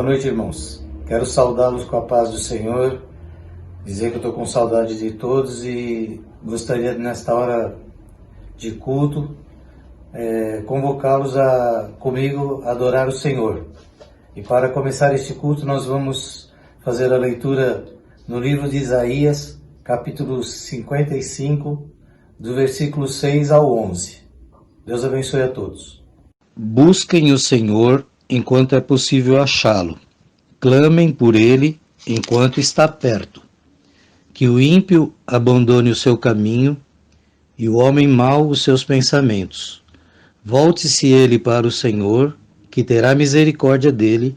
noite, irmãos. Quero saudá-los com a paz do Senhor, dizer que eu estou com saudade de todos e gostaria, nesta hora de culto, convocá-los a comigo adorar o Senhor. E para começar este culto, nós vamos fazer a leitura no livro de Isaías, capítulo 55, do versículo 6 ao 11. Deus abençoe a todos. Busquem o Senhor enquanto é possível achá-lo. Clamem por ele enquanto está perto. Que o ímpio abandone o seu caminho e o homem mau os seus pensamentos. Volte-se ele para o Senhor, que terá misericórdia dele.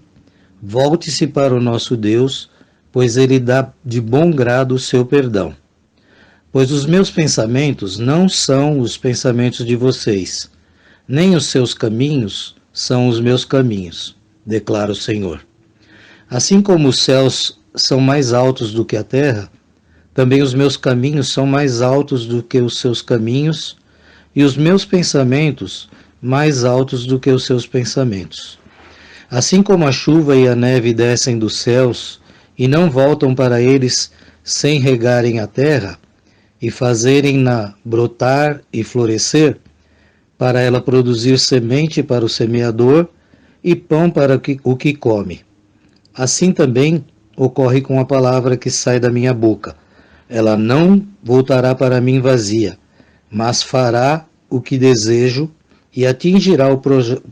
Volte-se para o nosso Deus, pois ele dá de bom grado o seu perdão. Pois os meus pensamentos não são os pensamentos de vocês, nem os seus caminhos são os meus caminhos, declara o Senhor. Assim como os céus são mais altos do que a terra, também os meus caminhos são mais altos do que os seus caminhos, e os meus pensamentos mais altos do que os seus pensamentos. Assim como a chuva e a neve descem dos céus e não voltam para eles sem regarem a terra e fazerem-na brotar e florescer, para ela produzir semente para o semeador e pão para o que come. Assim também ocorre com a palavra que sai da minha boca. Ela não voltará para mim vazia, mas fará o que desejo e atingirá o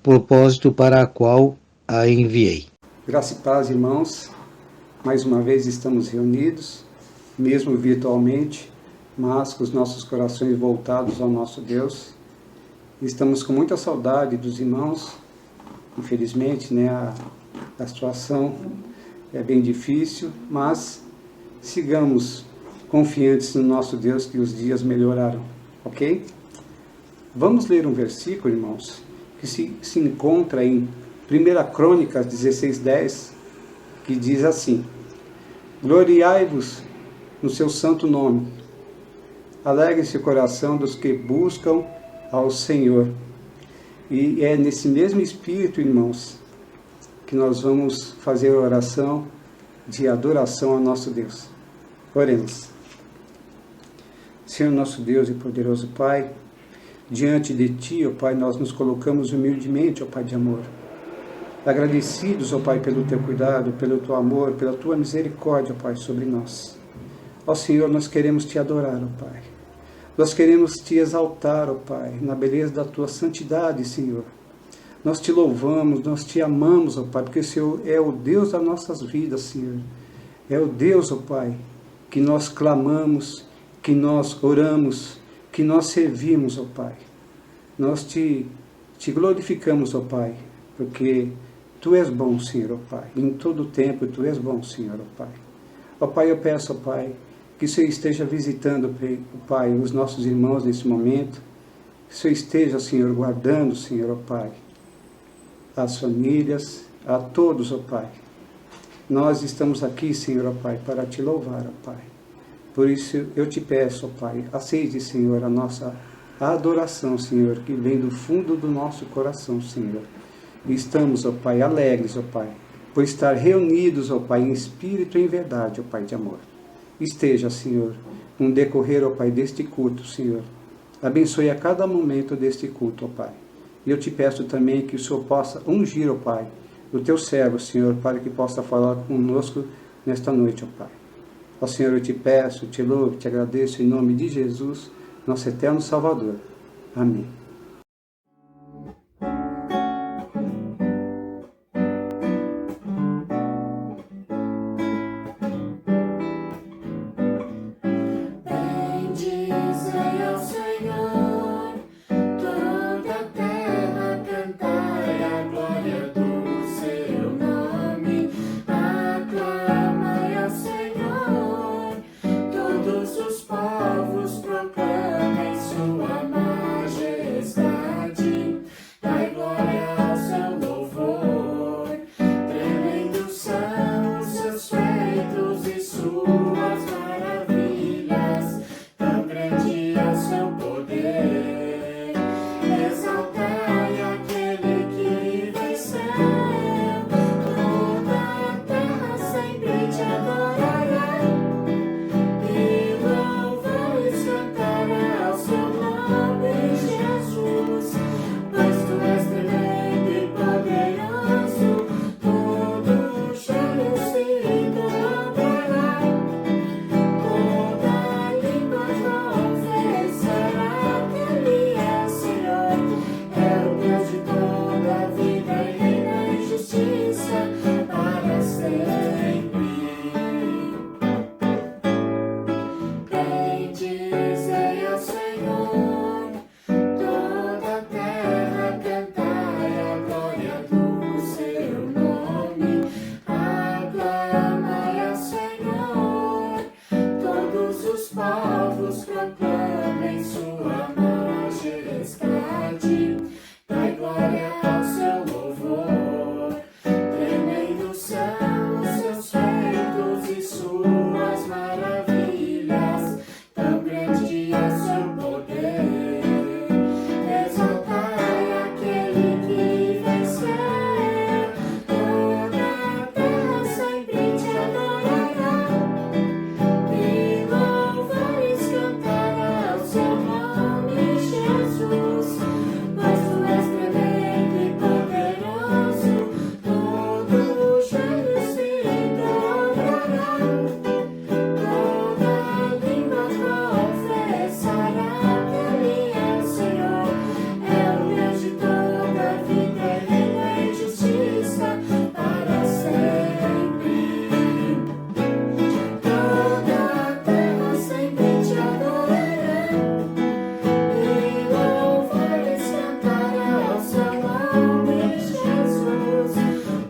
propósito para o qual a enviei. Graça e paz, irmãos. Mais uma vez estamos reunidos, mesmo virtualmente, mas com os nossos corações voltados ao nosso Deus. Estamos com muita saudade dos irmãos. Infelizmente, a situação é bem difícil, mas sigamos confiantes no nosso Deus que os dias melhoraram, ok? Vamos ler um versículo, irmãos, que se encontra em 1 Crônicas 16:10, que diz assim: Gloriai-vos no seu santo nome, alegre-se o coração dos que buscam ao Senhor. E é nesse mesmo espírito, irmãos, que nós vamos fazer a oração de adoração ao nosso Deus. Oremos. Senhor nosso Deus e poderoso Pai, diante de Ti, ó Pai, nós nos colocamos humildemente, ó Pai de amor. Agradecidos, ó Pai, pelo Teu cuidado, pelo Teu amor, pela Tua misericórdia, ó Pai, sobre nós. Ó Senhor, nós queremos Te adorar, ó Pai. Nós queremos Te exaltar, ó Pai, na beleza da Tua santidade, Senhor. Nós Te louvamos, nós Te amamos, ó Pai, porque o Senhor é o Deus das nossas vidas, Senhor. É o Deus, ó Pai, que nós clamamos, que nós oramos, que nós servimos, ó Pai. Nós Te glorificamos, ó Pai, porque Tu és bom, Senhor, ó Pai. Em todo o tempo Tu és bom, Senhor, ó Pai. Ó Pai, eu peço, ó Pai, que o Senhor esteja visitando, Pai, os nossos irmãos nesse momento. Que o Senhor esteja, Senhor, guardando, Senhor, ó Pai, as famílias, a todos, ó Pai. Nós estamos aqui, Senhor, ó Pai, para Te louvar, ó Pai. Por isso eu Te peço, ó Pai, aceite, Senhor, a nossa adoração, Senhor, que vem do fundo do nosso coração, Senhor. E estamos, ó Pai, alegres, ó Pai, por estar reunidos, ó Pai, em espírito e em verdade, ó Pai de amor. Esteja, Senhor, no decorrer, ó Pai, deste culto, Senhor. Abençoe a cada momento deste culto, ó Pai. E eu Te peço também que o Senhor possa ungir, ó Pai, o Teu servo, Senhor, para que possa falar conosco nesta noite, ó Pai. Ó Senhor, eu Te peço, Te louvo, Te agradeço em nome de Jesus, nosso eterno Salvador. Amém. Todos os povos proclamem sua majestade. povos proclamem sua majestade. Dai glória ao seu louvor. Tremendos são os seus feitos e suas maravilhas. Tão grande é seu poder. Exaltai aquele que venceu. Toda a terra sempre te adorará. E louvores cantará ao seu nome, Jesus. Pois tu és tremendo e poderoso. Todo joelho se dobrará. Toda língua confessará que Ele é o Senhor. É o Deus de toda a vida, reina e justiça para sempre. Toda a terra sempre te adorará. E louvores cantará ao seu nome, Jesus.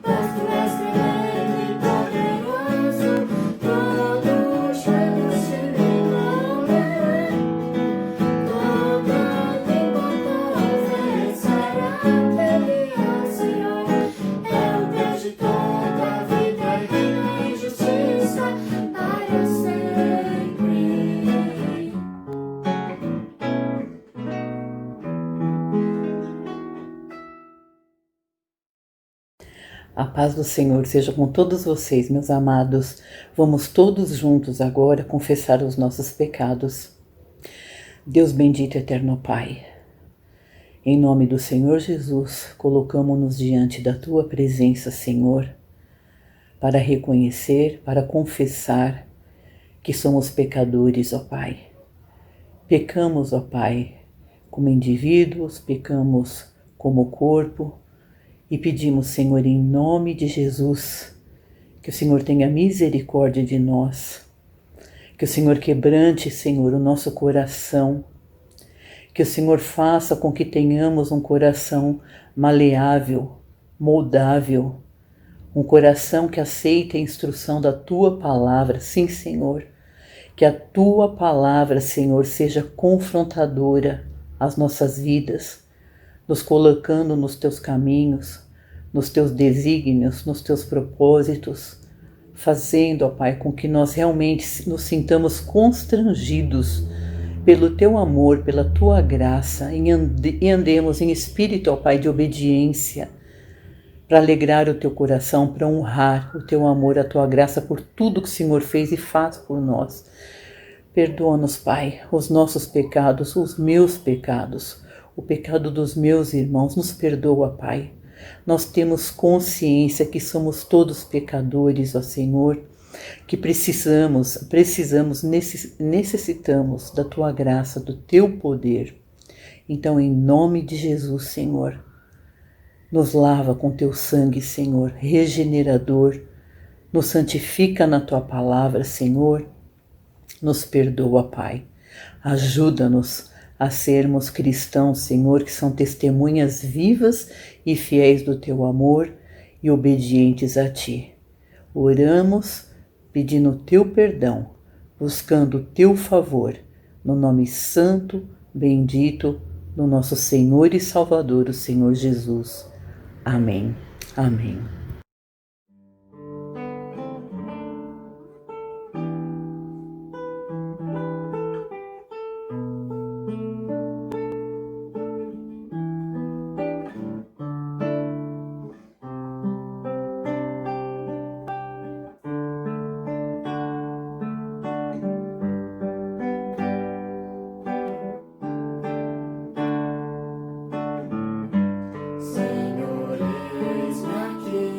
Pois tu és tremendo e poderoso. Todo joelho se dobrará. Toda língua confessará que Ele é o Senhor. É o Deus de toda a vida, reina e justiça para sempre. A paz do Senhor seja com todos vocês, meus amados. Vamos todos juntos agora confessar os nossos pecados. Deus bendito, eterno Pai, em nome do Senhor Jesus, colocamos-nos diante da Tua presença, Senhor, para reconhecer, para confessar que somos pecadores, ó Pai. Pecamos, ó Pai, como indivíduos, pecamos como corpo, e pedimos, Senhor, em nome de Jesus, que o Senhor tenha misericórdia de nós, que o Senhor quebrante, Senhor, o nosso coração, que o Senhor faça com que tenhamos um coração maleável, moldável, um coração que aceite a instrução da Tua palavra. Sim, Senhor, que a Tua palavra, Senhor, seja confrontadora às nossas vidas, nos colocando nos Teus caminhos, nos Teus desígnios, nos Teus propósitos, fazendo, ó Pai, com que nós realmente nos sintamos constrangidos pelo Teu amor, pela Tua graça, e andemos em espírito, ó Pai, de obediência, para alegrar o Teu coração, para honrar o Teu amor, a Tua graça por tudo que o Senhor fez e faz por nós. Perdoa-nos, Pai, os nossos pecados, os meus pecados, o pecado dos meus irmãos. Nos perdoa, Pai. Nós temos consciência que somos todos pecadores, ó Senhor, que necessitamos da Tua graça, do Teu poder. Então, em nome de Jesus, Senhor, nos lava com Teu sangue, Senhor, regenerador, nos santifica na Tua palavra, Senhor, nos perdoa, Pai. Ajuda-nos a sermos cristãos, Senhor, que são testemunhas vivas e fiéis do Teu amor e obedientes a Ti. Oramos pedindo o Teu perdão, buscando o Teu favor, no nome santo, bendito do nosso Senhor e Salvador, o Senhor Jesus. Amém. Amém. Senhor, eis-me aqui.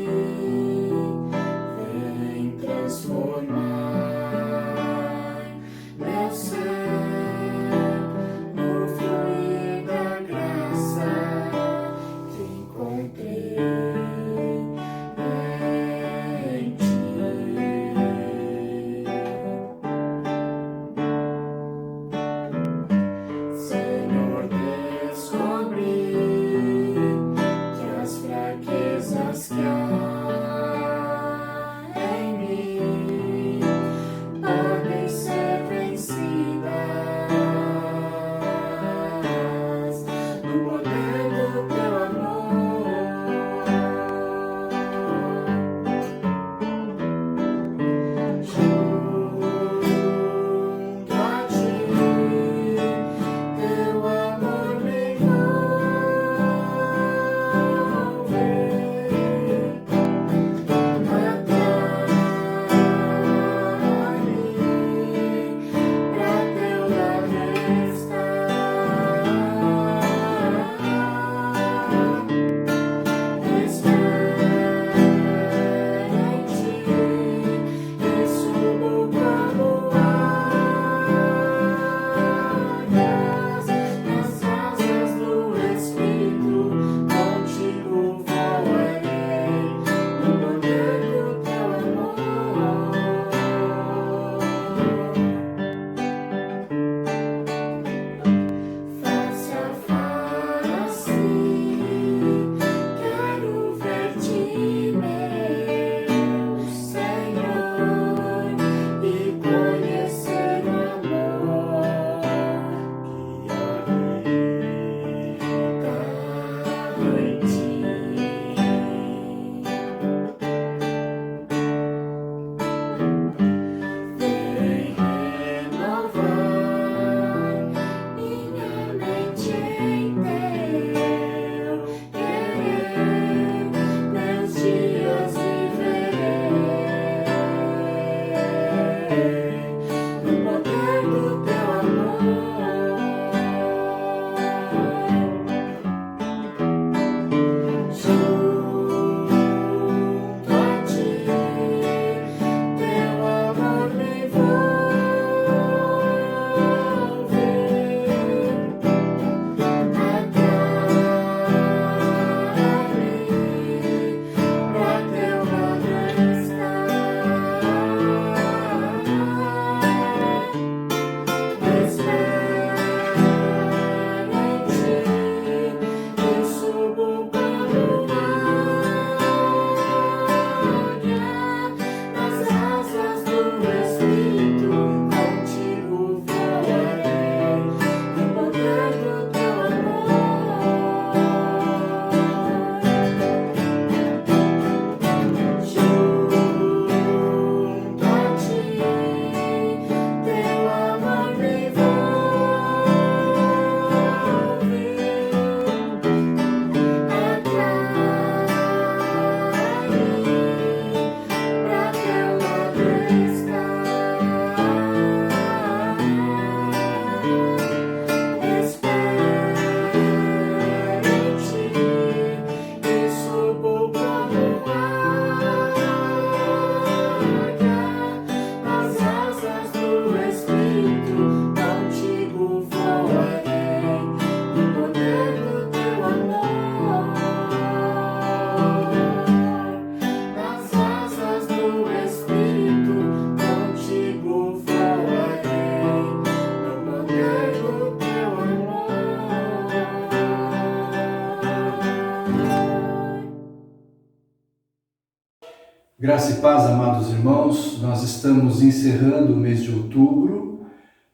Graça e paz, amados irmãos, nós estamos encerrando o mês de outubro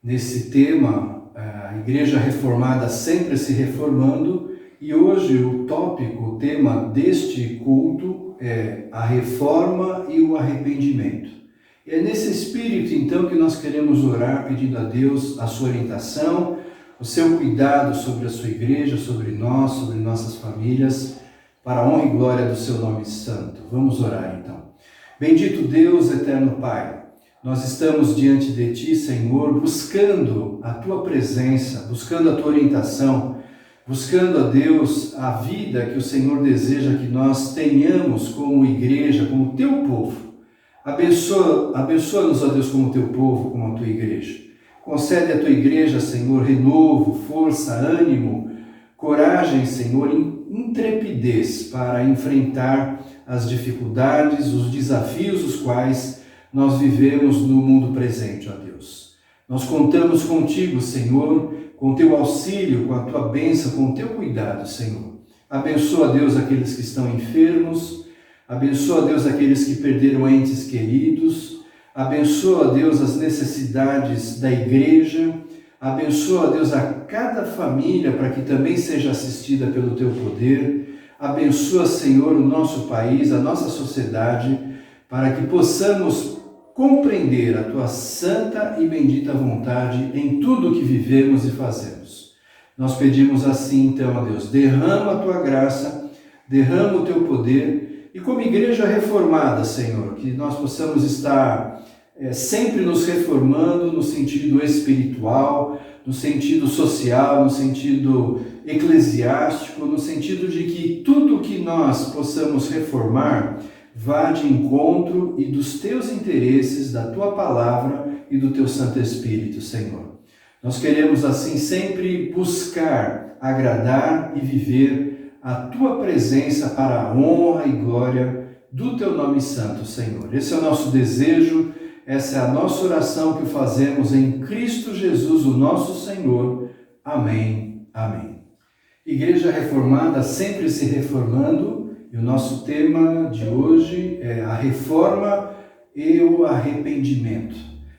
nesse tema, a Igreja Reformada sempre se reformando, e hoje o tópico, o tema deste culto é a reforma e o arrependimento. E é nesse espírito então que nós queremos orar pedindo a Deus a sua orientação, o seu cuidado sobre a sua igreja, sobre nós, sobre nossas famílias, para a honra e glória do seu nome santo. Vamos orar então. Bendito Deus, eterno Pai, nós estamos diante de Ti, Senhor, buscando a Tua presença, buscando a Tua orientação, buscando, a Deus, a vida que o Senhor deseja que nós tenhamos como igreja, como Teu povo. Abençoa-nos, ó Deus, como Teu povo, como a Tua igreja. Concede à Tua igreja, Senhor, renovo, força, ânimo, coragem, Senhor, intrepidez para enfrentar as dificuldades, os desafios os quais nós vivemos no mundo presente, ó Deus. Nós contamos contigo, Senhor, com o teu auxílio, com a tua bênção, com o teu cuidado, Senhor. Abençoa, Deus, aqueles que estão enfermos, abençoa, Deus, aqueles que perderam entes queridos, abençoa, Deus, as necessidades da igreja, abençoa, Deus, a cada família para que também seja assistida pelo teu poder. Abençoa, Senhor, o nosso país, a nossa sociedade, para que possamos compreender a Tua santa e bendita vontade em tudo o que vivemos e fazemos. Nós pedimos assim, então, a Deus, derrama a Tua graça, derrama o Teu poder, e como igreja reformada, Senhor, que nós possamos estar sempre nos reformando no sentido espiritual, no sentido social, no sentido eclesiástico, no sentido de que tudo que nós possamos reformar vá de encontro e dos Teus interesses, da Tua palavra e do Teu Santo Espírito, Senhor. Nós queremos assim sempre buscar, agradar e viver a Tua presença para a honra e glória do Teu nome santo, Senhor. Esse é o nosso desejo, essa é a nossa oração que fazemos em Cristo Jesus, o nosso Senhor. Amém. Amém. Igreja Reformada sempre se reformando, e o nosso tema de hoje é a reforma e o arrependimento.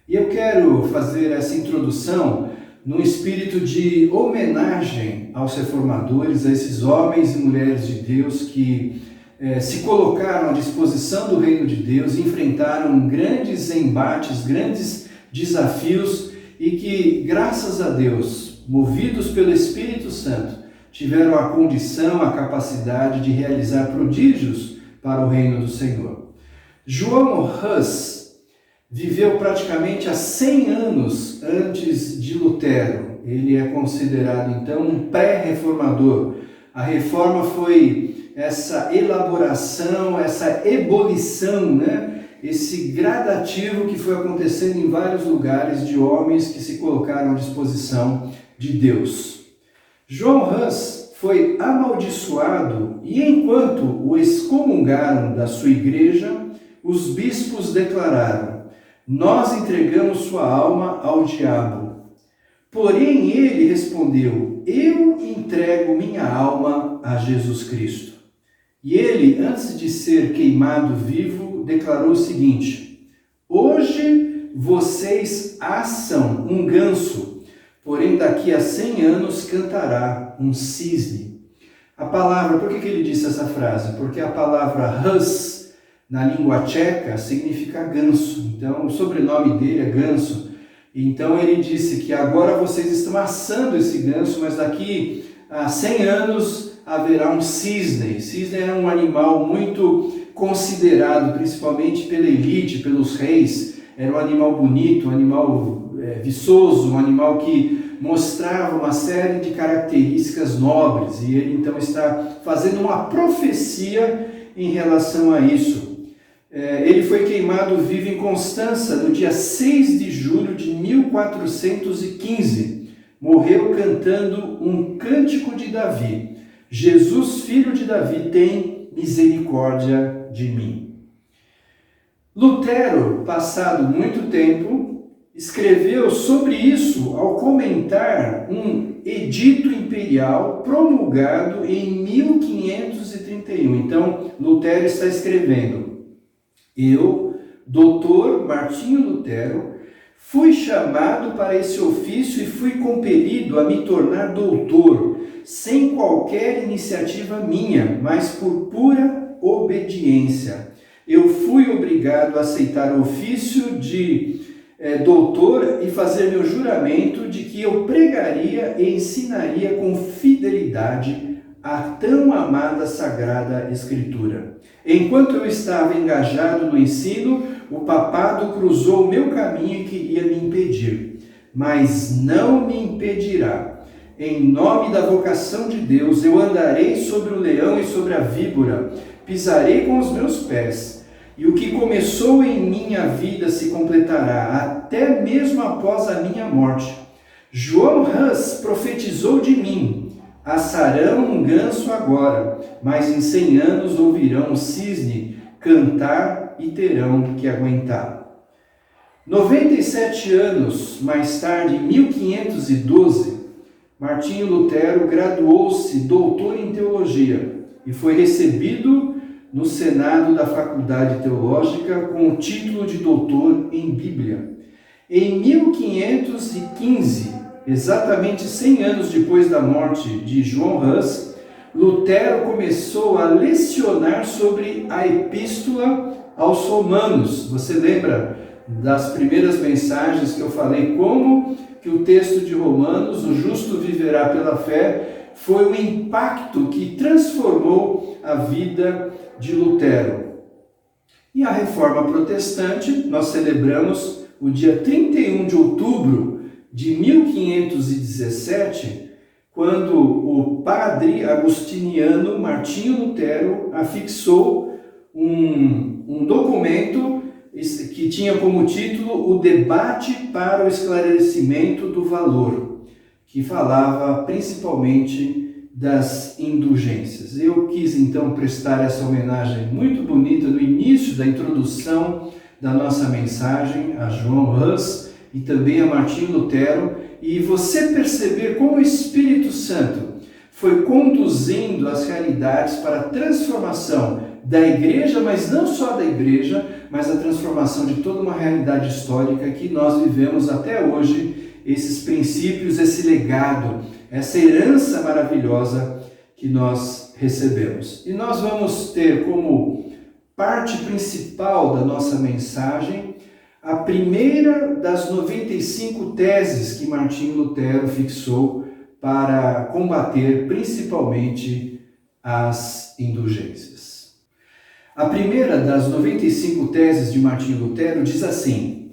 E eu quero fazer essa introdução num espírito de homenagem aos reformadores, a esses homens e mulheres de Deus que se colocaram à disposição do reino de Deus, enfrentaram grandes embates, grandes desafios e que, graças a Deus, movidos pelo Espírito Santo, tiveram a condição, a capacidade de realizar prodígios para o reino do Senhor. João Hus viveu praticamente há 100 anos antes de Lutero. Ele é considerado, então, um pré-reformador. A reforma foi essa elaboração, essa ebulição, né? Esse gradativo que foi acontecendo em vários lugares de homens que se colocaram à disposição de Deus. João Hus foi amaldiçoado e enquanto o excomungaram da sua igreja, os bispos declararam: nós entregamos sua alma ao diabo. Porém ele respondeu: eu entrego minha alma a Jesus Cristo. E ele, antes de ser queimado vivo, declarou o seguinte: hoje vocês assam um ganso, porém daqui a 100 anos cantará um cisne. A palavra, por que ele disse essa frase? Porque a palavra Hus, na língua tcheca, significa ganso. Então, o sobrenome dele é Ganso. Então, ele disse que agora vocês estão assando esse ganso, mas daqui a 100 anos haverá um cisne. Cisne é um animal muito considerado, principalmente pela elite, pelos reis. Era um animal bonito, um animal viçoso, um animal que mostrava uma série de características nobres, e ele então está fazendo uma profecia em relação a isso. Ele foi queimado vivo em Constança no dia 6 de julho de 1415. Morreu cantando um cântico de Davi: Jesus, filho de Davi, tem misericórdia de mim. Lutero, passado muito tempo, escreveu sobre isso ao comentar um edito imperial promulgado em 1531. Então, Lutero está escrevendo: Eu, doutor Martinho Lutero, fui chamado para esse ofício e fui compelido a me tornar doutor, sem qualquer iniciativa minha, mas por pura obediência. Eu fui obrigado a aceitar o ofício de doutor e fazer meu juramento de que eu pregaria e ensinaria com fidelidade a tão amada Sagrada Escritura. Enquanto eu estava engajado no ensino, o papado cruzou o meu caminho e queria me impedir, mas não me impedirá. Em nome da vocação de Deus, eu andarei sobre o leão e sobre a víbora, pisarei com os meus pés, e o que começou em minha vida se completará, até mesmo após a minha morte. João Hus profetizou de mim: assarão um ganso agora, mas em 100 anos ouvirão um cisne cantar e terão que aguentar. 97 anos mais tarde, em 1512, Martinho Lutero graduou-se doutor em teologia e foi recebido no Senado da Faculdade Teológica com o título de doutor em Bíblia. Em 1515, exatamente 100 anos depois da morte de João Hus, Lutero começou a lecionar sobre a Epístola aos Romanos. Você lembra das primeiras mensagens que eu falei como que o texto de Romanos, o justo viverá pela fé, foi o impacto que transformou a vida de Lutero. E a Reforma Protestante, nós celebramos o dia 31 de outubro de 1517, quando o padre agustiniano Martinho Lutero afixou um documento que tinha como título O Debate para o Esclarecimento do Valor, que falava principalmente das indulgências. Eu quis então prestar essa homenagem muito bonita no início da introdução da nossa mensagem a João Hus e também a Martinho Lutero, e você perceber como o Espírito Santo foi conduzindo as realidades para a transformação da igreja, mas não só da igreja, mas a transformação de toda uma realidade histórica que nós vivemos até hoje, esses princípios, esse legado, essa herança maravilhosa que nós recebemos. E nós vamos ter como parte principal da nossa mensagem a primeira das 95 teses que Martinho Lutero fixou para combater principalmente as indulgências. A primeira das 95 teses de Martinho Lutero diz assim: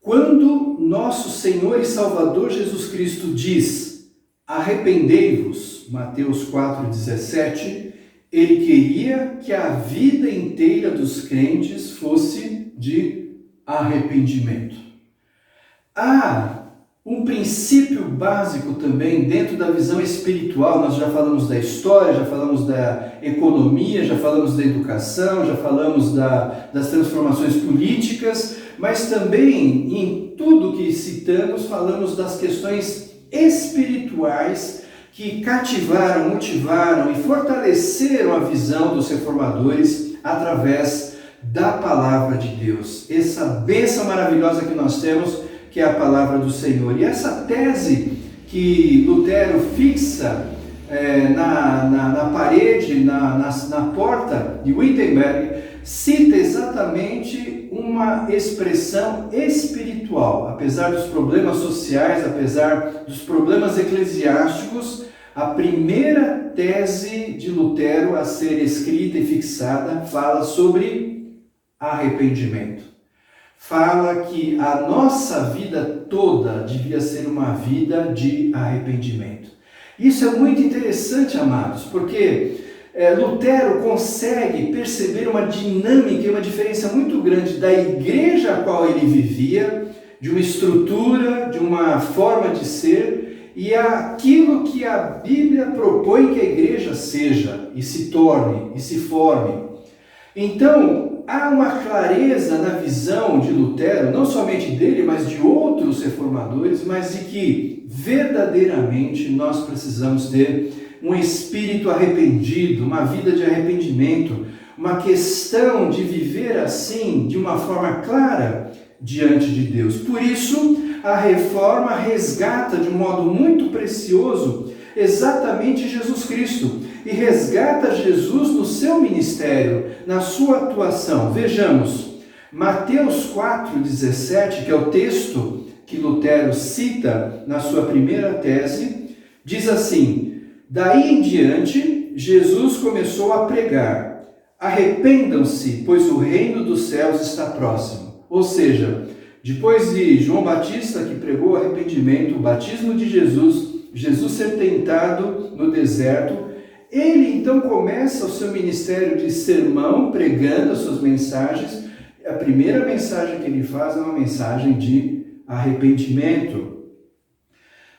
quando nosso Senhor e Salvador Jesus Cristo diz arrependei-vos, Mateus 4,17, ele queria que a vida inteira dos crentes fosse de arrependimento. Há um princípio básico também dentro da visão espiritual. Nós já falamos da história, já falamos da economia, já falamos da educação, já falamos das transformações políticas, mas também em tudo que citamos falamos das questões espirituais que cativaram, motivaram e fortaleceram a visão dos reformadores através da palavra de Deus. Essa bênção maravilhosa que nós temos, que é a palavra do Senhor. E essa tese que Lutero fixa na parede, na porta de Wittenberg, cita exatamente uma expressão espiritual. Apesar dos problemas sociais, apesar dos problemas eclesiásticos, a primeira tese de Lutero a ser escrita e fixada fala sobre arrependimento. Fala que a nossa vida toda devia ser uma vida de arrependimento. Isso é muito interessante, amados, porque Lutero consegue perceber uma dinâmica e uma diferença muito grande da igreja a qual ele vivia, de uma estrutura, de uma forma de ser, e aquilo que a Bíblia propõe que a igreja seja, e se torne, e se forme. Então, há uma clareza na visão de Lutero, não somente dele, mas de outros reformadores, mas de que verdadeiramente nós precisamos ter um espírito arrependido, uma vida de arrependimento, uma questão de viver assim, de uma forma clara diante de Deus. Por isso, a reforma resgata de um modo muito precioso exatamente Jesus Cristo e resgata Jesus no seu ministério, na sua atuação. Vejamos, Mateus 4,17, que é o texto que Lutero cita na sua primeira tese, diz assim: daí em diante, Jesus começou a pregar: arrependam-se, pois o reino dos céus está próximo. Ou seja, depois de João Batista, que pregou arrependimento, o batismo de Jesus, Jesus ser tentado no deserto, ele então começa o seu ministério de sermão, pregando as suas mensagens. A primeira mensagem que ele faz é uma mensagem de arrependimento.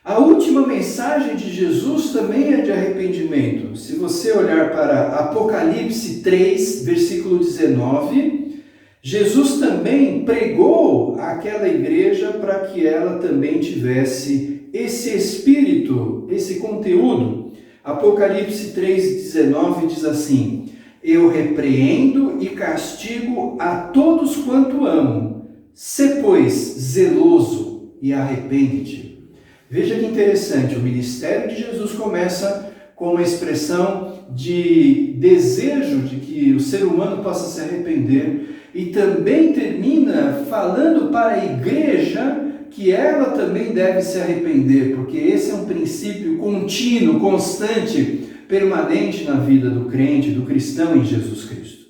A última mensagem de Jesus também é de arrependimento. Se você olhar para Apocalipse 3, versículo 19, Jesus também pregou àquela igreja para que ela também tivesse esse espírito, esse conteúdo. Apocalipse 3,19 diz assim: eu repreendo e castigo a todos quanto amo. Sê, pois, zeloso e arrepende-te. Veja que interessante, o ministério de Jesus começa com uma expressão de desejo de que o ser humano possa se arrepender e também termina falando para a igreja que ela também deve se arrepender, porque esse é um princípio contínuo, constante, permanente na vida do crente, do cristão em Jesus Cristo.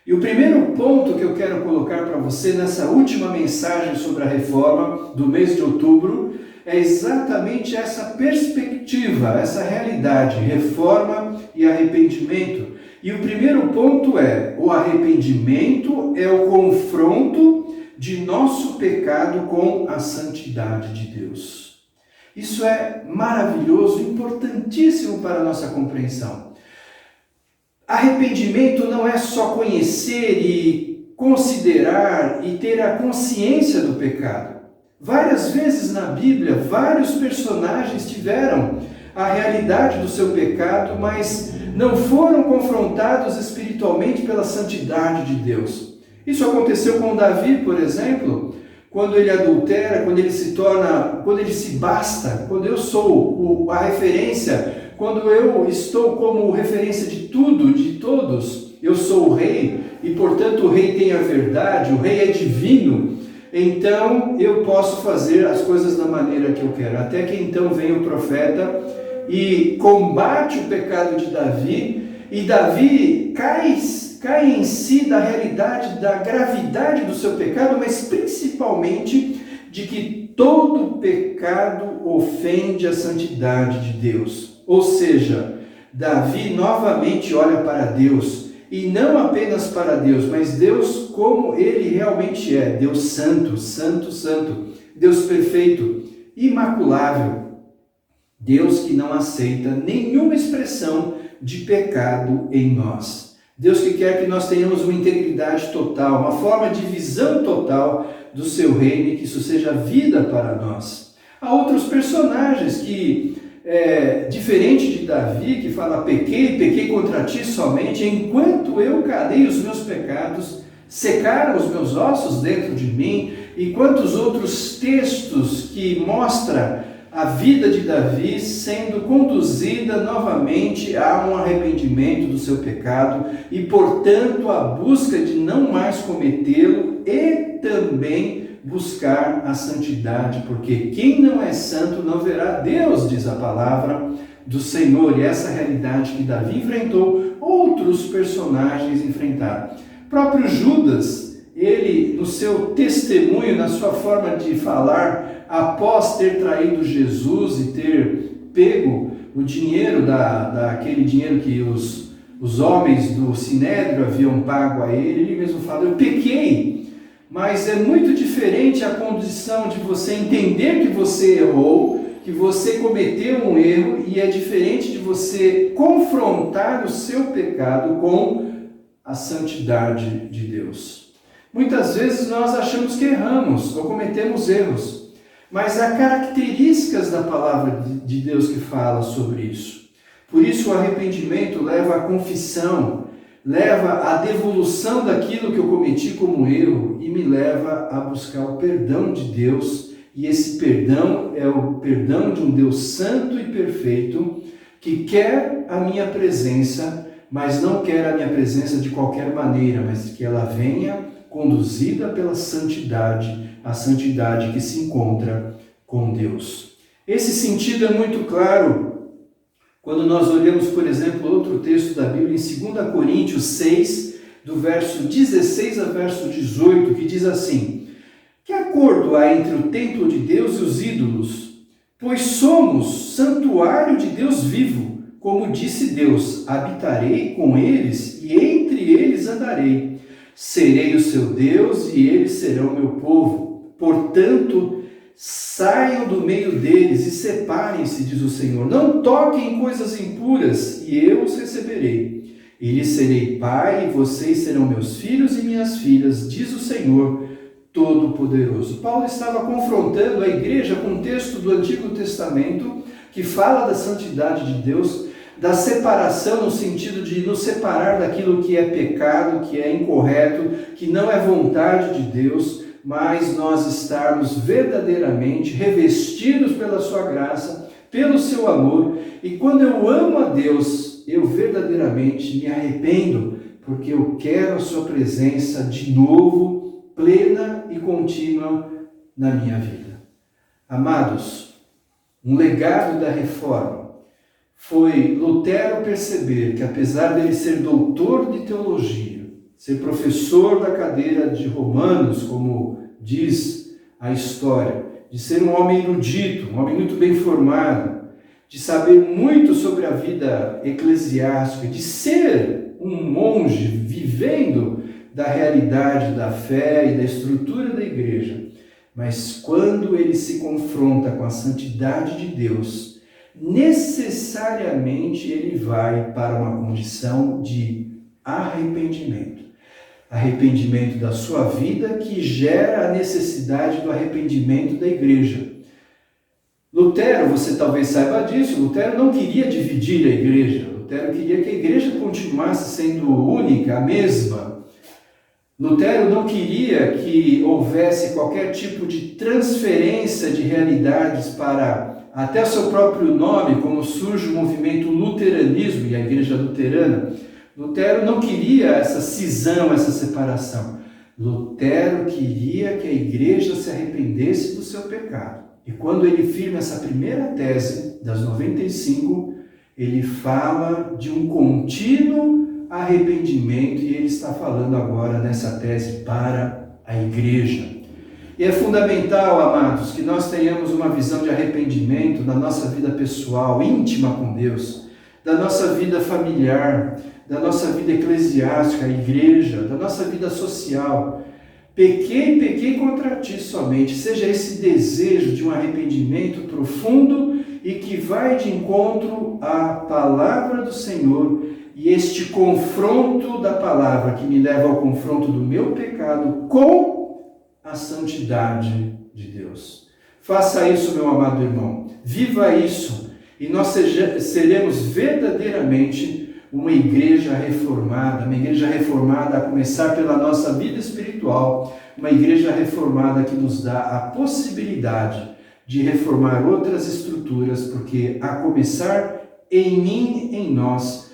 E o primeiro ponto que eu quero colocar para você nessa última mensagem sobre a reforma do mês de outubro é exatamente essa perspectiva, essa realidade, reforma e arrependimento. E o primeiro ponto é: o arrependimento é o confronto de nosso pecado com a santidade de Deus. Isso é maravilhoso, importantíssimo para a nossa compreensão. Arrependimento não é só conhecer e considerar e ter a consciência do pecado. Várias vezes na Bíblia, vários personagens tiveram a realidade do seu pecado, mas não foram confrontados espiritualmente pela santidade de Deus. Isso aconteceu com Davi, por exemplo, quando ele adultera, quando ele se basta, quando eu sou a referência, quando eu estou como referência de tudo, de todos, eu sou o rei, e portanto o rei tem a verdade, o rei é divino, então eu posso fazer as coisas da maneira que eu quero. Até que então vem o profeta e combate o pecado de Davi, e Davi cai em si da realidade, da gravidade do seu pecado, mas principalmente de que todo pecado ofende a santidade de Deus. Ou seja, Davi novamente olha para Deus, e não apenas para Deus, mas Deus como Ele realmente é, Deus santo, santo, santo, Deus perfeito, imaculável, Deus que não aceita nenhuma expressão de pecado em nós. Deus que quer que nós tenhamos uma integridade total, uma forma de visão total do seu reino e que isso seja vida para nós. Há outros personagens que, diferente de Davi, que fala: pequei contra ti somente, enquanto eu calei os meus pecados, secaram os meus ossos dentro de mim, e quantos outros textos que mostram a vida de Davi sendo conduzida novamente a um arrependimento do seu pecado e, portanto, a busca de não mais cometê-lo e também buscar a santidade, porque quem não é santo não verá Deus, diz a palavra do Senhor. E essa realidade que Davi enfrentou, outros personagens enfrentaram. O próprio Judas, ele, no seu testemunho, na sua forma de falar, após ter traído Jesus e ter pego o dinheiro, daquele dinheiro que os homens do Sinédrio haviam pago a ele mesmo fala: eu pequei. Mas é muito diferente a condição de você entender que você errou, que você cometeu um erro, e é diferente de você confrontar o seu pecado com a santidade de Deus. Muitas vezes nós achamos que erramos ou cometemos erros, mas há características da palavra de Deus que fala sobre isso. Por isso o arrependimento leva à confissão, leva à devolução daquilo que eu cometi como erro e me leva a buscar o perdão de Deus. E esse perdão é o perdão de um Deus santo e perfeito que quer a minha presença, mas não quer a minha presença de qualquer maneira, mas que ela venha conduzida pela santidade, a santidade que se encontra com Deus. Esse sentido é muito claro quando nós olhamos, por exemplo, outro texto da Bíblia, em 2 Coríntios 6, do verso 16 a verso 18, que diz assim: que acordo há entre o templo de Deus e os ídolos? Pois somos santuário de Deus vivo. Como disse Deus, habitarei com eles e entre eles andarei. Serei o seu Deus e eles serão meu povo. Portanto, saiam do meio deles e separem-se, diz o Senhor. Não toquem em coisas impuras e eu os receberei. E lhes serei pai e vocês serão meus filhos e minhas filhas, diz o Senhor Todo-Poderoso. Paulo estava confrontando a igreja com um texto do Antigo Testamento que fala da santidade de Deus, da separação no sentido de nos separar daquilo que é pecado, que é incorreto, que não é vontade de Deus, mas nós estarmos verdadeiramente revestidos pela sua graça, pelo seu amor. E quando eu amo a Deus, eu verdadeiramente me arrependo, porque eu quero a sua presença de novo, plena e contínua na minha vida. Amados, um legado da Reforma foi Lutero perceber que, apesar dele ser doutor de teologia, ser professor da cadeira de Romanos, como diz a história, de ser um homem erudito, um homem muito bem formado, de saber muito sobre a vida eclesiástica, de ser um monge vivendo da realidade da fé e da estrutura da igreja. Mas quando ele se confronta com a santidade de Deus, necessariamente ele vai para uma condição de arrependimento. Arrependimento da sua vida, que gera a necessidade do arrependimento da igreja. Lutero, você talvez saiba disso, Lutero não queria dividir a igreja. Lutero queria que a igreja continuasse sendo única, a mesma. Lutero não queria que houvesse qualquer tipo de transferência de realidades para até o seu próprio nome, como surge o movimento luteranismo e a igreja luterana. Lutero não queria essa cisão, essa separação. Lutero queria que a igreja se arrependesse do seu pecado. E quando ele firma essa primeira tese, das 95, ele fala de um contínuo arrependimento, e ele está falando agora nessa tese para a igreja. E é fundamental, amados, que nós tenhamos uma visão de arrependimento na nossa vida pessoal, íntima com Deus, da nossa vida familiar, da nossa vida eclesiástica, a igreja, da nossa vida social. Pequei contra ti somente. Seja esse desejo de um arrependimento profundo e que vai de encontro à palavra do Senhor, e este confronto da palavra que me leva ao confronto do meu pecado com a santidade de Deus. Faça isso, meu amado irmão. Viva isso. E nós seremos verdadeiramente uma igreja reformada a começar pela nossa vida espiritual, uma igreja reformada que nos dá a possibilidade de reformar outras estruturas, porque a começar em mim, em nós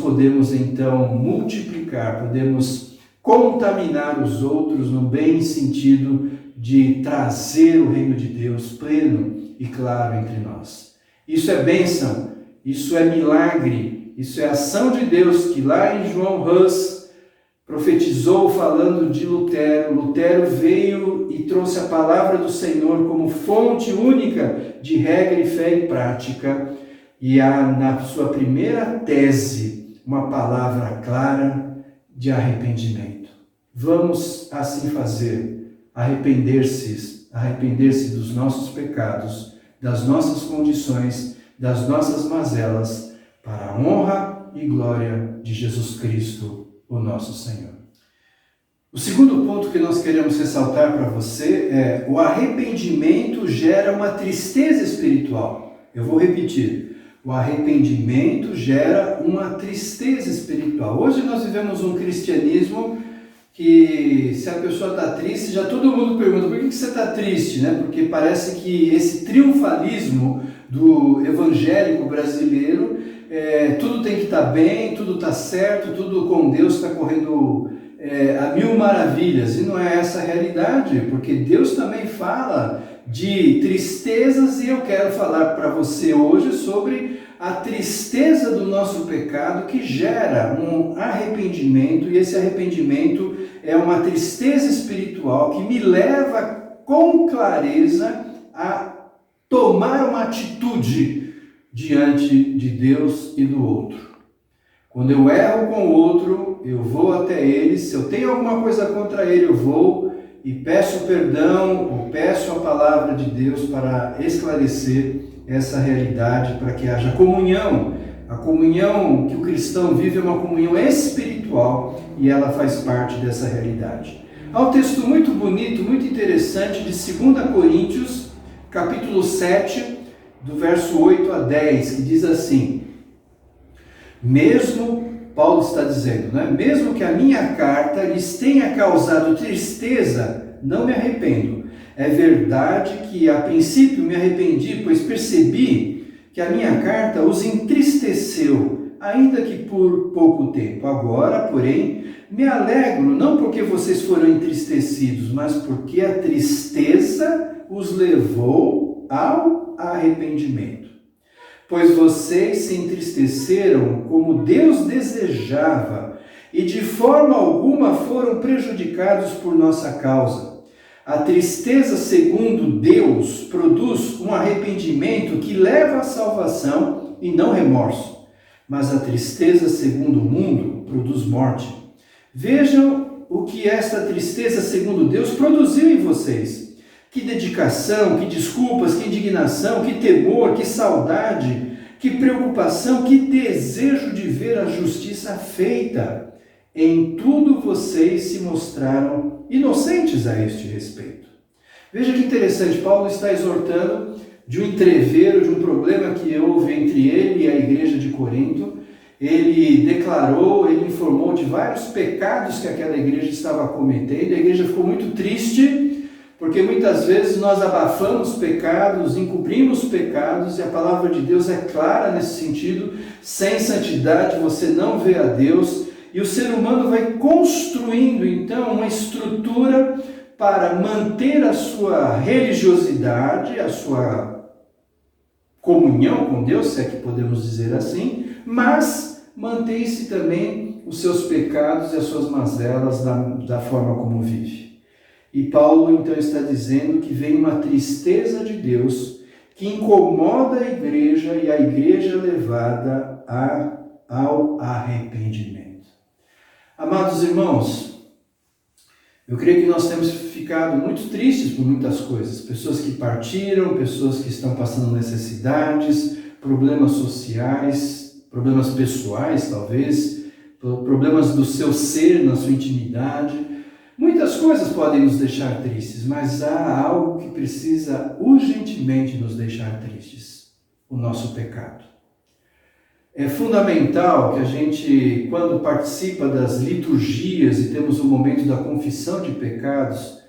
podemos então multiplicar, podemos contaminar os outros no bem sentido de trazer o reino de Deus pleno e claro entre nós. Isso é bênção, isso é milagre, isso é ação de Deus, que lá em João Hus profetizou falando de Lutero. Lutero veio e trouxe a palavra do Senhor como fonte única de regra e fé e prática. E há na sua primeira tese uma palavra clara de arrependimento. Vamos assim fazer, arrepender-se dos nossos pecados, das nossas condições, das nossas mazelas, para a honra e glória de Jesus Cristo, o nosso Senhor. O segundo ponto que nós queremos ressaltar para você é: o arrependimento gera uma tristeza espiritual. Eu vou repetir. O arrependimento gera uma tristeza espiritual. Hoje nós vivemos um cristianismo que, se a pessoa está triste, já todo mundo pergunta: por que você está triste? Né? Porque parece que esse triunfalismo do evangélico brasileiro, tudo tem que estar bem, tudo está certo, tudo com Deus está correndo a mil maravilhas. E não é essa a realidade, porque Deus também fala de tristezas, e eu quero falar para você hoje sobre a tristeza do nosso pecado que gera um arrependimento, e esse arrependimento é uma tristeza espiritual que me leva com clareza a tomar uma atitude diante de Deus e do outro. Quando eu erro com o outro, eu vou até ele, se eu tenho alguma coisa contra ele, eu vou e peço perdão, ou peço a palavra de Deus para esclarecer essa realidade, para que haja comunhão. A comunhão que o cristão vive é uma comunhão espiritual e ela faz parte dessa realidade. Há um texto muito bonito, muito interessante de 2 Coríntios, capítulo 7, do verso 8 a 10, que diz assim: Paulo está dizendo, né? Mesmo que a minha carta lhes tenha causado tristeza, não me arrependo. É verdade que a princípio me arrependi, pois percebi que a minha carta os entristeceu, ainda que por pouco tempo. Agora, porém, me alegro, não porque vocês foram entristecidos, mas porque a tristeza os levou ao arrependimento. Pois vocês se entristeceram como Deus desejava, e de forma alguma foram prejudicados por nossa causa. A tristeza segundo Deus produz um arrependimento que leva à salvação e não remorso. Mas a tristeza segundo o mundo produz morte. Vejam o que esta tristeza segundo Deus produziu em vocês. Que dedicação, que desculpas, que indignação, que temor, que saudade, que preocupação, que desejo de ver a justiça feita. Em tudo vocês se mostraram inocentes a este respeito. Veja que interessante, Paulo está exortando de um entreveiro, de um problema que houve entre ele e a igreja de Corinto. Ele declarou, ele informou de vários pecados que aquela igreja estava cometendo. A igreja ficou muito triste, porque muitas vezes nós abafamos pecados, encobrimos pecados, e a palavra de Deus é clara nesse sentido. Sem santidade você não vê a Deus, e o ser humano vai construindo então uma estrutura para manter a sua religiosidade, a sua comunhão com Deus, se é que podemos dizer assim, mas mantém-se também os seus pecados e as suas mazelas da forma como vive. E Paulo então está dizendo que vem uma tristeza de Deus que incomoda a igreja, e a igreja é levada ao arrependimento. Amados irmãos, eu creio que nós temos ficado muito tristes por muitas coisas. Pessoas que partiram, pessoas que estão passando necessidades, problemas sociais, problemas pessoais talvez, problemas do seu ser, na sua intimidade. Muitas coisas podem nos deixar tristes, mas há algo que precisa urgentemente nos deixar tristes: o nosso pecado. É fundamental que a gente, quando participa das liturgias e temos o momento da confissão de pecados,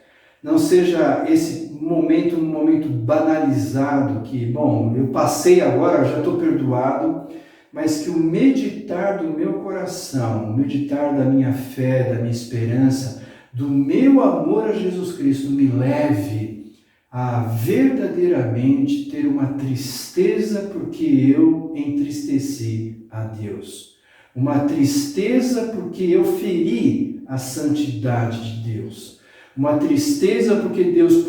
não seja esse momento um momento banalizado, que, bom, eu passei agora, já estou perdoado, mas que o meditar do meu coração, o meditar da minha fé, da minha esperança, do meu amor a Jesus Cristo me leve a verdadeiramente ter uma tristeza porque eu entristeci a Deus. Uma tristeza porque eu feri a santidade de Deus. Uma tristeza porque Deus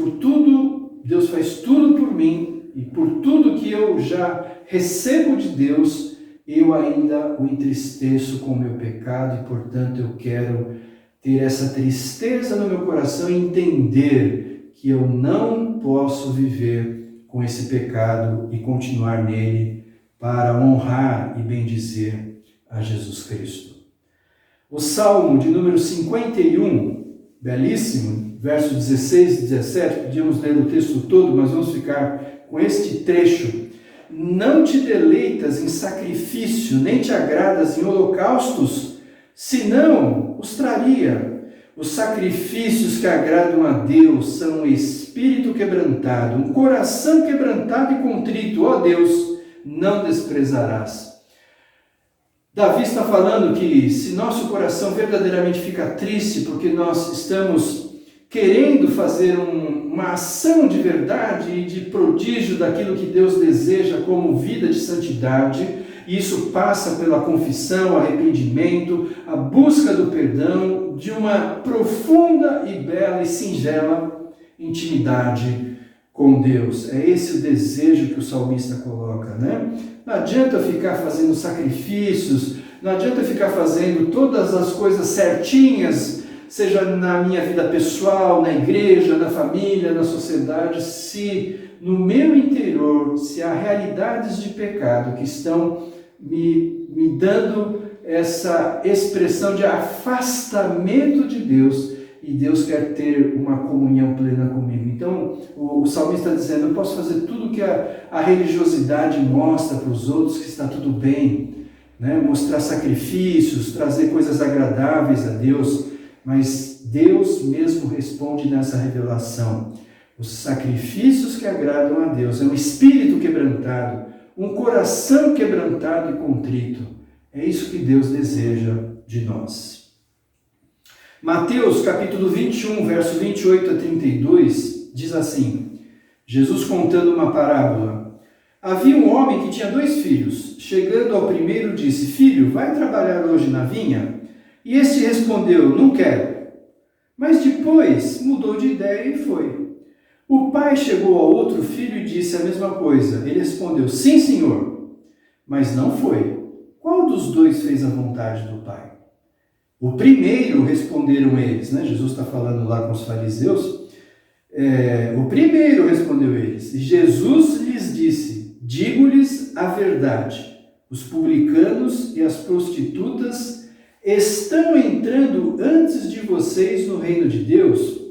faz tudo por mim, e por tudo que eu já recebo de Deus, eu ainda o entristeço com o meu pecado, e portanto eu quero ter essa tristeza no meu coração e entender que eu não posso viver com esse pecado e continuar nele para honrar e bendizer a Jesus Cristo. O Salmo de número 51, belíssimo, versos 16 e 17, podíamos ler o texto todo, mas vamos ficar com este trecho. não te deleitas em sacrifício, nem te agradas em holocaustos, senão os traria. Os sacrifícios que agradam a Deus são um espírito quebrantado, um coração quebrantado e contrito. Ó Deus, não desprezarás. Davi está falando que se nosso coração verdadeiramente fica triste porque nós estamos querendo fazer uma ação de verdade e de prodígio daquilo que Deus deseja como vida de santidade, e isso passa pela confissão, arrependimento, a busca do perdão, de uma profunda e bela e singela intimidade com Deus. É esse o desejo que o salmista coloca, né? Não adianta ficar fazendo sacrifícios, não adianta ficar fazendo todas as coisas certinhas, seja na minha vida pessoal, na igreja, na família, na sociedade, se no meu interior, se há realidades de pecado que estão me dando essa expressão de afastamento de Deus, e Deus quer ter uma comunhão plena comigo. Então, o salmista está dizendo, eu posso fazer tudo que a religiosidade mostra para os outros, que está tudo bem, né? Mostrar sacrifícios, trazer coisas agradáveis a Deus, mas Deus mesmo responde nessa revelação. Os sacrifícios que agradam a Deus é um espírito quebrantado, um coração quebrantado e contrito. É isso que Deus deseja de nós. Mateus capítulo 21, verso 28 a 32, diz assim, Jesus contando uma parábola. Havia um homem que tinha 2 filhos. Chegando ao primeiro, disse, filho, vai trabalhar hoje na vinha? E este respondeu, não quero. Mas depois mudou de ideia e foi. O pai chegou ao outro filho e disse a mesma coisa. Ele respondeu, sim, senhor. Mas não foi. Qual dos 2 fez a vontade do pai? O primeiro, responderam eles, né? Jesus está falando lá com os fariseus. O primeiro, respondeu eles. E Jesus lhes disse, digo-lhes a verdade. Os publicanos e as prostitutas estão entrando antes de vocês no reino de Deus,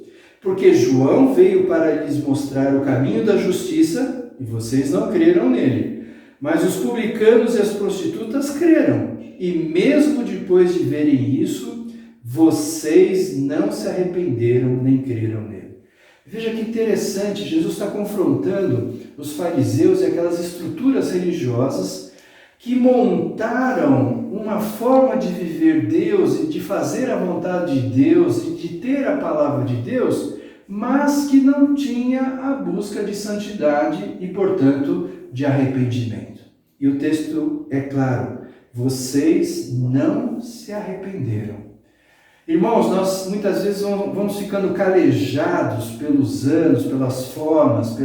porque João veio para lhes mostrar o caminho da justiça e vocês não creram nele. Mas os publicanos e as prostitutas creram, e mesmo depois de verem isso, vocês não se arrependeram nem creram nele. Veja que interessante, Jesus está confrontando os fariseus e aquelas estruturas religiosas que montaram uma forma de viver Deus e de fazer a vontade de Deus e de ter a palavra de Deus, mas que não tinha a busca de santidade e, portanto, de arrependimento. E o texto é claro, vocês não se arrependeram. Irmãos, nós muitas vezes vamos ficando calejados pelos anos, pelas formas,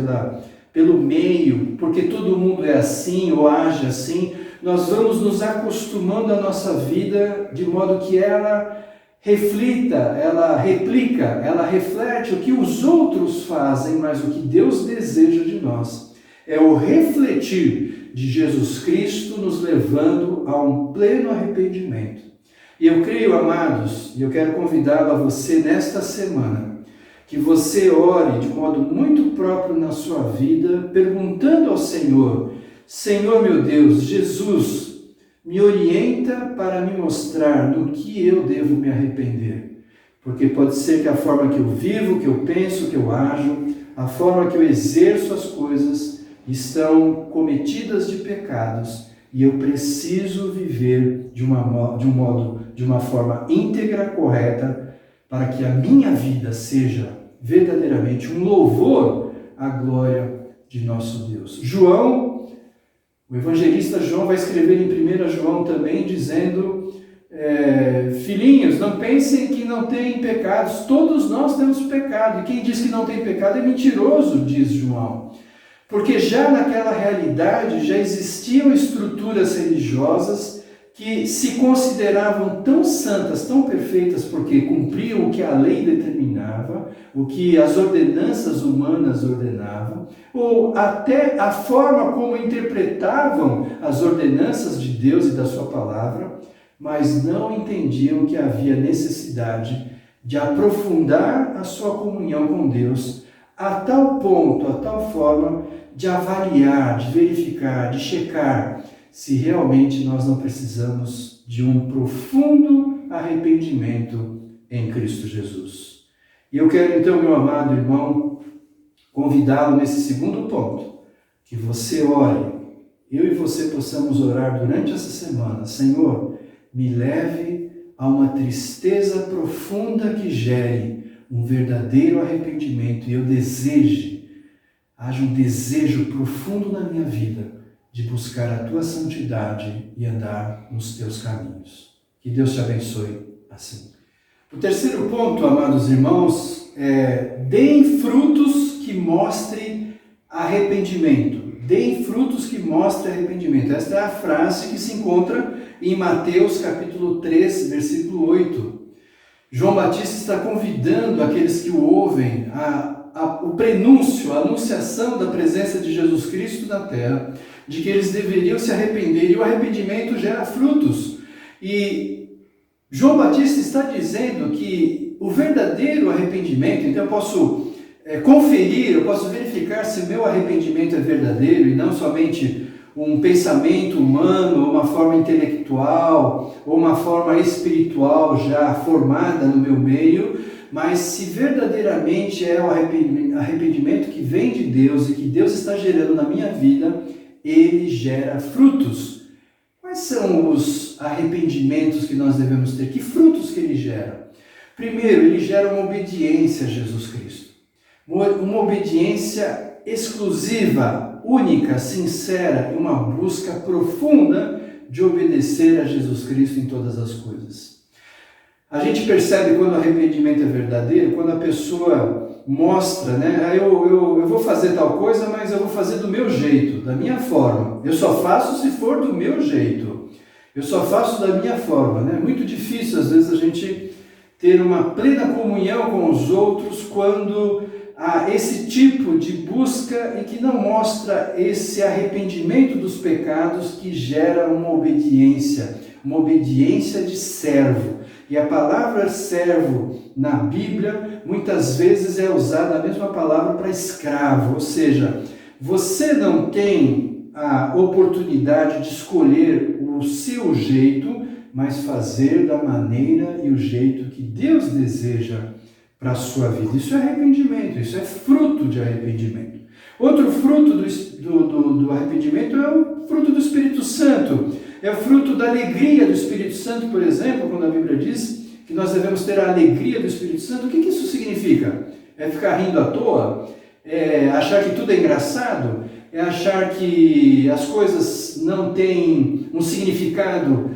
pelo meio, porque todo mundo é assim ou age assim. Nós vamos nos acostumando à nossa vida de modo que ela reflita, ela replica, ela reflete o que os outros fazem, mas o que Deus deseja de nós é o refletir de Jesus Cristo nos levando a um pleno arrependimento. E eu creio, amados, e eu quero convidá-lo a você nesta semana, que você ore de modo muito próprio na sua vida, perguntando ao Senhor, Senhor meu Deus, Jesus, me orienta para me mostrar no que eu devo me arrepender. Porque pode ser que a forma que eu vivo, que eu penso, que eu ajo, a forma que eu exerço as coisas, estão cometidas de pecados e eu preciso viver de uma forma íntegra, correta, para que a minha vida seja verdadeiramente um louvor à glória de nosso Deus. O evangelista João vai escrever em 1 João também, dizendo, filhinhos, não pensem que não tem pecados, todos nós temos pecado, e quem diz que não tem pecado é mentiroso, diz João. Porque já naquela realidade já existiam estruturas religiosas que se consideravam tão santas, tão perfeitas, porque cumpriam o que a lei determinava, o que as ordenanças humanas ordenavam, ou até a forma como interpretavam as ordenanças de Deus e da sua palavra, mas não entendiam que havia necessidade de aprofundar a sua comunhão com Deus a tal ponto, a tal forma de avaliar, de verificar, de checar se realmente nós não precisamos de um profundo arrependimento em Cristo Jesus. E eu quero então, meu amado irmão, convidá-lo nesse segundo ponto, que você ore, eu e você possamos orar durante essa semana. Senhor, me leve a uma tristeza profunda que gere um verdadeiro arrependimento e eu haja um desejo profundo na minha vida de buscar a Tua santidade e andar nos Teus caminhos. Que Deus te abençoe assim. O terceiro ponto, amados irmãos, deem frutos que mostrem arrependimento. Deem frutos que mostrem arrependimento. Esta é a frase que se encontra em Mateus capítulo 3, versículo 8. João Batista está convidando aqueles que o ouvem o prenúncio, a anunciação da presença de Jesus Cristo na terra, de que eles deveriam se arrepender, e o arrependimento gera frutos. E João Batista está dizendo que o verdadeiro arrependimento, então eu posso conferir, eu posso verificar se o meu arrependimento é verdadeiro e não somente um pensamento humano, ou uma forma intelectual, ou uma forma espiritual já formada no meu meio, mas se verdadeiramente é o arrependimento que vem de Deus e que Deus está gerando na minha vida, ele gera frutos. Quais são os arrependimentos que nós devemos ter? Que frutos que ele gera? Primeiro, ele gera uma obediência a Jesus Cristo. Uma obediência exclusiva, única, sincera e uma busca profunda de obedecer a Jesus Cristo em todas as coisas. A gente percebe quando o arrependimento é verdadeiro, quando a pessoa mostra, eu vou fazer tal coisa, mas eu vou fazer do meu jeito, da minha forma. Eu só faço se for do meu jeito. Eu só faço da minha forma. É muito difícil, às vezes, a gente ter uma plena comunhão com os outros quando há esse tipo de busca e que não mostra esse arrependimento dos pecados que gera uma obediência de servo. E a palavra servo na Bíblia muitas vezes é usada a mesma palavra para escravo, ou seja, você não tem a oportunidade de escolher o seu jeito, mas fazer da maneira e o jeito que Deus deseja para a sua vida. Isso é arrependimento, isso é fruto de arrependimento. Outro fruto do arrependimento é o fruto do Espírito Santo. É o fruto da alegria do Espírito Santo, por exemplo, quando a Bíblia diz que nós devemos ter a alegria do Espírito Santo. O que isso significa? É ficar rindo à toa? É achar que tudo é engraçado? É achar que as coisas não têm um significado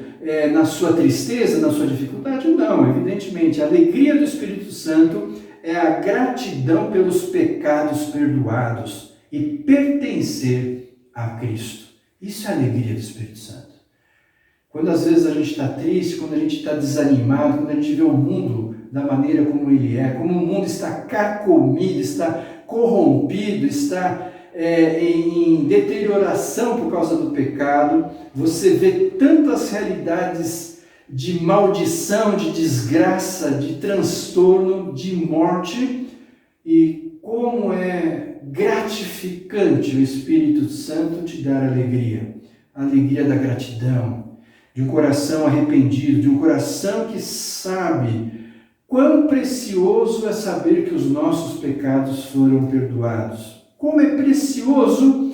na sua tristeza, na sua dificuldade? Não, evidentemente. A alegria do Espírito Santo é a gratidão pelos pecados perdoados e pertencer a Cristo. Isso é a alegria do Espírito Santo. Quando às vezes a gente está triste, quando a gente está desanimado, quando a gente vê o mundo da maneira como ele é, como o mundo está carcomido, está corrompido, está em deterioração por causa do pecado, você vê tantas realidades de maldição, de desgraça, de transtorno, de morte, e como é gratificante o Espírito Santo te dar alegria, a alegria da gratidão, de um coração arrependido, de um coração que sabe quão precioso é saber que os nossos pecados foram perdoados. Como é precioso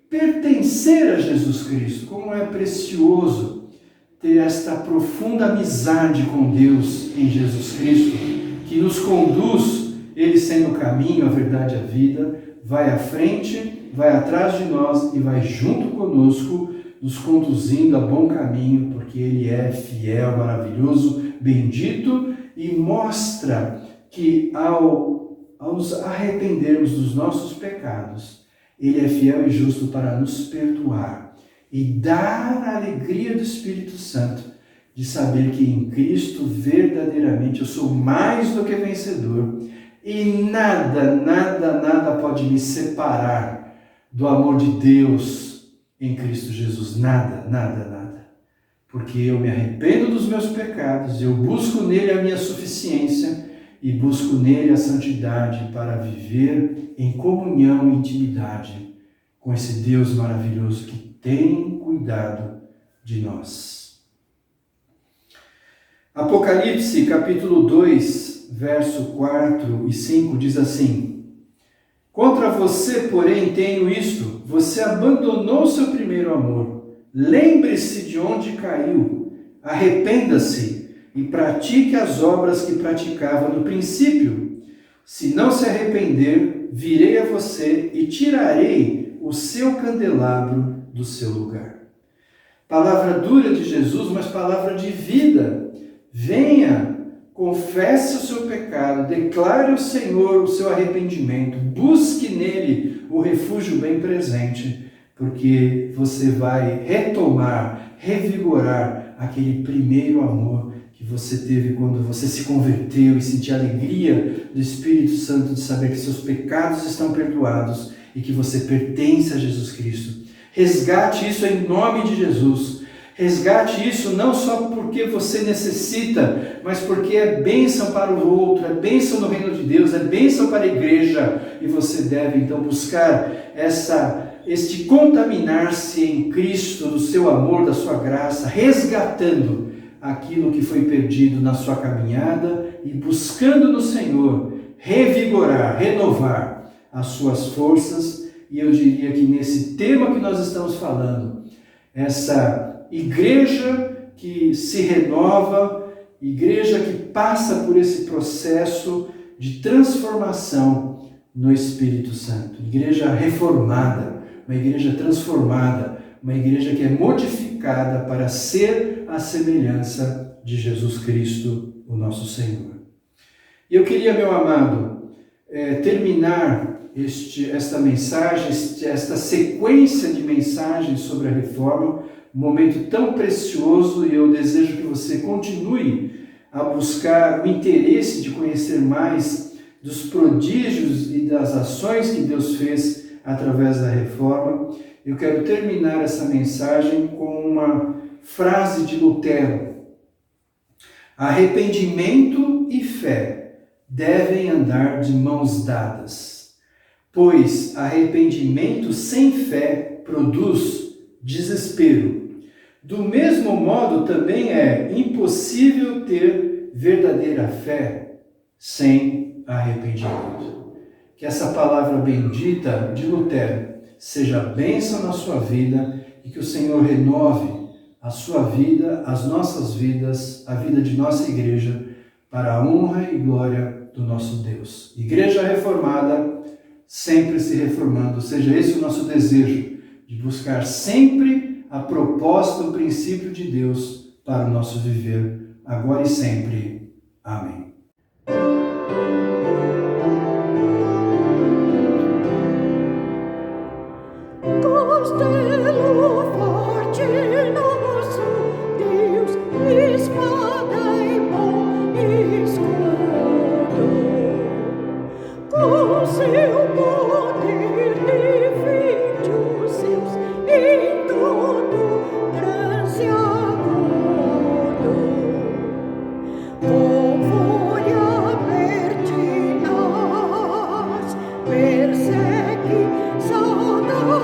pertencer a Jesus Cristo, como é precioso ter esta profunda amizade com Deus em Jesus Cristo, que nos conduz, Ele sendo o caminho, a verdade e a vida, vai à frente, vai atrás de nós e vai junto conosco, nos conduzindo a bom caminho, porque Ele é fiel, maravilhoso, bendito, e mostra que ao nos arrependermos dos nossos pecados, Ele é fiel e justo para nos perdoar e dar a alegria do Espírito Santo de saber que em Cristo verdadeiramente eu sou mais do que vencedor e nada pode me separar do amor de Deus em Cristo Jesus. Nada. Porque eu me arrependo dos meus pecados, eu busco nele a minha suficiência e busco nele a santidade para viver em comunhão e intimidade com esse Deus maravilhoso que tem cuidado de nós. Apocalipse, capítulo 2, verso 4 e 5 diz assim: Contra você, porém, tenho isto: você abandonou seu primeiro amor. Lembre-se de onde caiu, arrependa-se e pratique as obras que praticava no princípio. Se não se arrepender, virei a você e tirarei o seu candelabro do seu lugar. Palavra dura de Jesus, mas palavra de vida. Venha, confesse o seu pecado, declare ao Senhor o seu arrependimento, busque nele o refúgio bem presente, porque você vai retomar, revigorar aquele primeiro amor que você teve quando você se converteu e sentiu a alegria do Espírito Santo de saber que seus pecados estão perdoados e que você pertence a Jesus Cristo. Resgate isso em nome de Jesus. Resgate isso não só porque você necessita, mas porque é bênção para o outro, é bênção no reino de Deus, é bênção para a igreja. E você deve então buscar este contaminar-se em Cristo, do seu amor, da sua graça, resgatando aquilo que foi perdido na sua caminhada e buscando no Senhor revigorar, renovar as suas forças. E eu diria que nesse tema que nós estamos falando, essa igreja que se renova, igreja que passa por esse processo de transformação no Espírito Santo, igreja reformada, uma igreja transformada, uma igreja que é modificada para ser a semelhança de Jesus Cristo, o nosso Senhor. E eu queria, meu amado, terminar esta mensagem, esta sequência de mensagens sobre a reforma, um momento tão precioso, e eu desejo que você continue a buscar o interesse de conhecer mais dos prodígios e das ações que Deus fez através da reforma. Eu quero terminar essa mensagem com uma frase de Lutero: arrependimento e fé devem andar de mãos dadas, pois arrependimento sem fé produz desespero. Do mesmo modo, também é impossível ter verdadeira fé sem arrependimento. Que essa palavra bendita de Lutero seja bênção na sua vida e que o Senhor renove a sua vida, as nossas vidas, a vida de nossa igreja, para a honra e glória do nosso Deus. Igreja reformada, sempre se reformando, seja esse o nosso desejo, de buscar sempre a proposta, o princípio de Deus para o nosso viver, agora e sempre. Amém. Castelo forte nosso, Deus, espada e bom escudo, com seu poder defende os seus em todo trance agudo. Com fúria pertinaz persegue Satanás.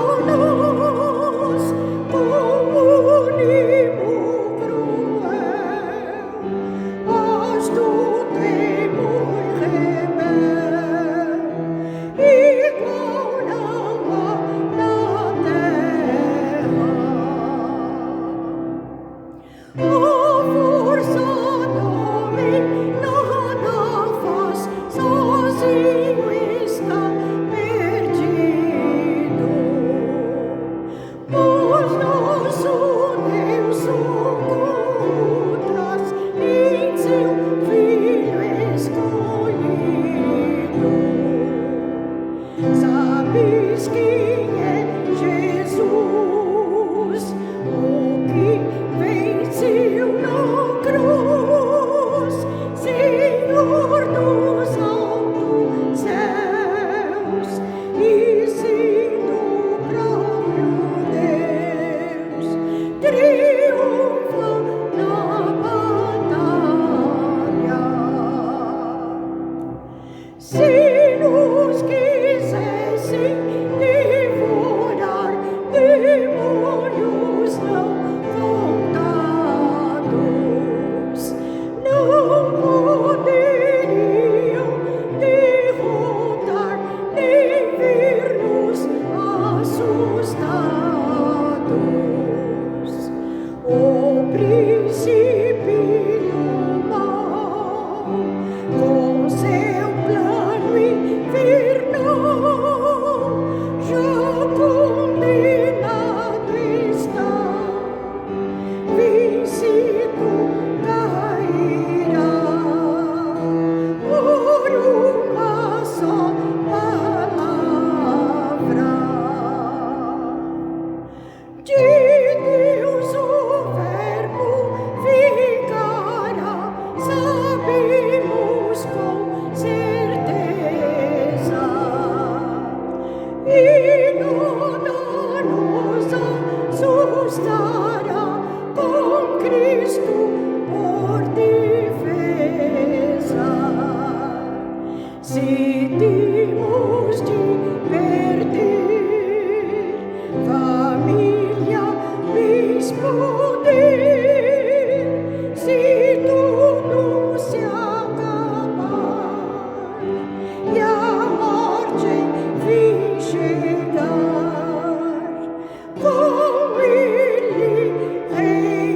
de Deus o Verbo ficará, sabemos com certeza. E nada nos assustará com Cristo por defesa. Se temos de perder família, poder, se tudo se acabar e a morte enfim chegar, com Ele reinaremos.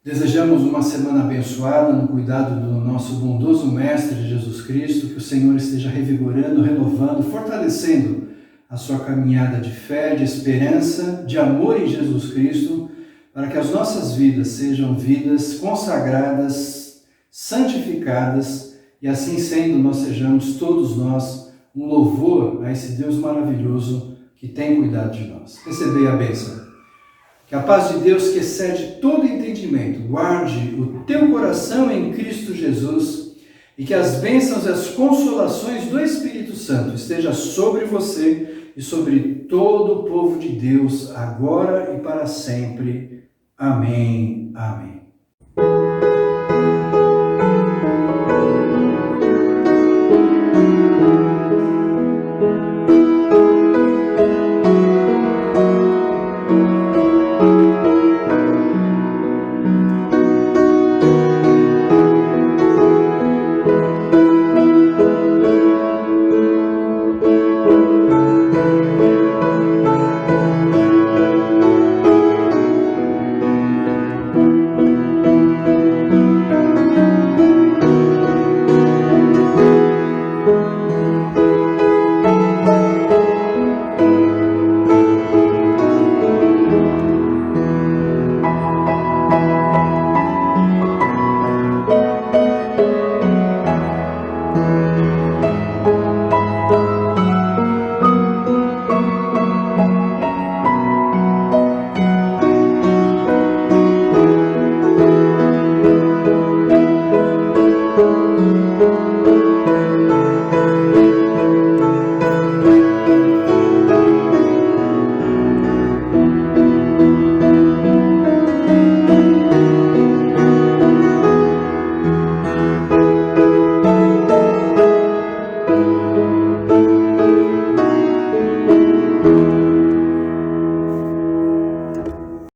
Desejamos uma semana abençoada no cuidado do nosso bondoso Mestre Jesus Cristo, que o Senhor esteja revigorando, renovando, fortalecendo a sua caminhada de fé, de esperança, de amor em Jesus Cristo, para que as nossas vidas sejam vidas consagradas, santificadas, e assim sendo, nós sejamos todos nós um louvor a esse Deus maravilhoso que tem cuidado de nós. Recebei a bênção. Que a paz de Deus, que excede todo entendimento, guarde o teu coração em Cristo Jesus, e que as bênçãos e as consolações do Espírito Santo estejam sobre você e sobre todo o povo de Deus, agora e para sempre. Amém. Amém.